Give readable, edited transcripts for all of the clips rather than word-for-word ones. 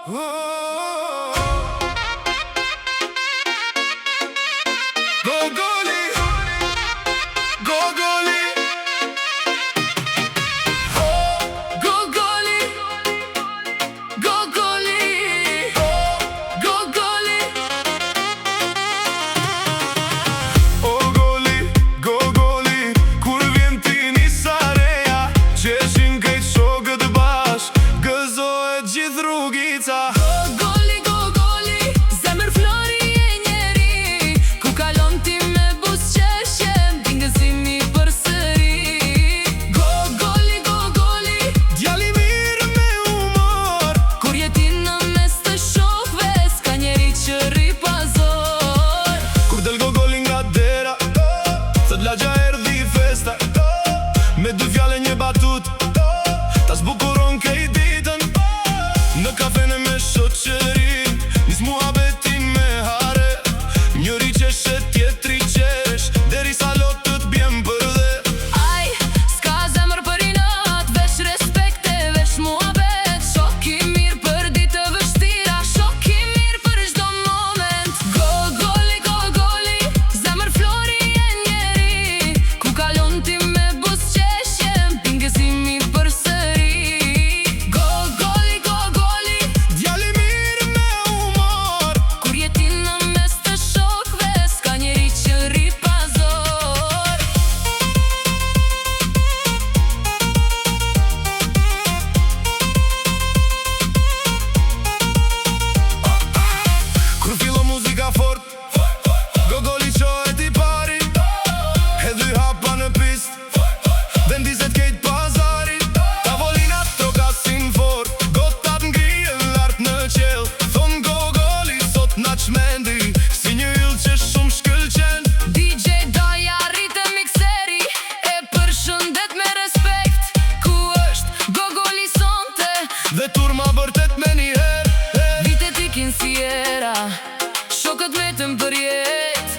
Gogoli, Gogoli, Gogoli, Gogoli, Gogoli. O goli, Gogoli, kur vjen ti nisa reja, qeshin krejt shokët bash, gëzohet gjithë rrugica. Gogoli, Gogoli, zemër flori e njeri, ku kalon ti me buzëqeshje, bingëzimi përsëri. Gogoli, Gogoli, Djali mirë me humor, kur jeti në mes të shokve, s'ka njeri që rri pazor. kur del Gogoli nga dera, thët lagja erdhi festa, me dy fjale një batut, ta zbukuron kej ditën, në kafene me shoqërin, nis muhabetin me hare, njëri qeshe tjetri qesh, derisa lotët bjen për dhe. Aj, s'ka zemër për inat, veç respekt e veç muhabet. Shok i mirë për ditë të vështira, shok i mirë për çdo moment. Gogoli, Gogoli, zemër flori e njeri, ku kalon ti me buzëqeshje, bingëzimi përsëri. Gogoli, Gogoli, Djali mirë me humor, kur jeti në mes të shokve, s'ka njeri që rri pazor. kur fillo muzika fort, Gogoli qohet i pari, e dy hapa në pist, vendizet kejt pazarit, tavolinat trokasin fort, gotat ngrihen lart në qel, thon Gogoli sot na çmendi, si një yll që shumë shkëlqen. DJ Daja rritë mikseri, e përshëndet me respekt, ku është Gogoli sonte, Dhe turma vërtet me njëherë, vitet ikin si era, shokët vetëm për jet,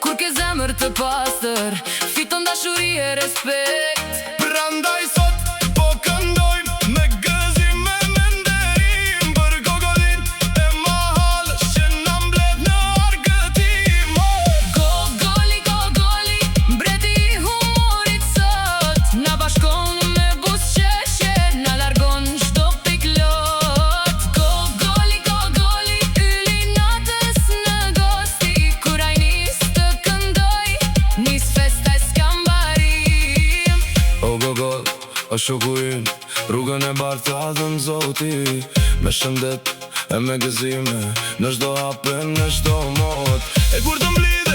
kur ke zemër të pastër, fiton dashuri e respekt. prandaj sot po këndojmë me gëzim e me nderim, për Gogolin e mahallës që na mbledh në argëtim. Gogoli, Gogoli, mbreti i humorit sot, na bashkon me buzëqeshje, na largon çdo piklot. Gogoli, Gogoli, yli natës në gosti, kur ai nis të këndoj, nis festa e s'kam barim. O Gogol, o shoku im, rrugën e bartë adhëm zoti, me shëndet e me gëzime, në çdo hapën, në çdo mot, e kur të mblidh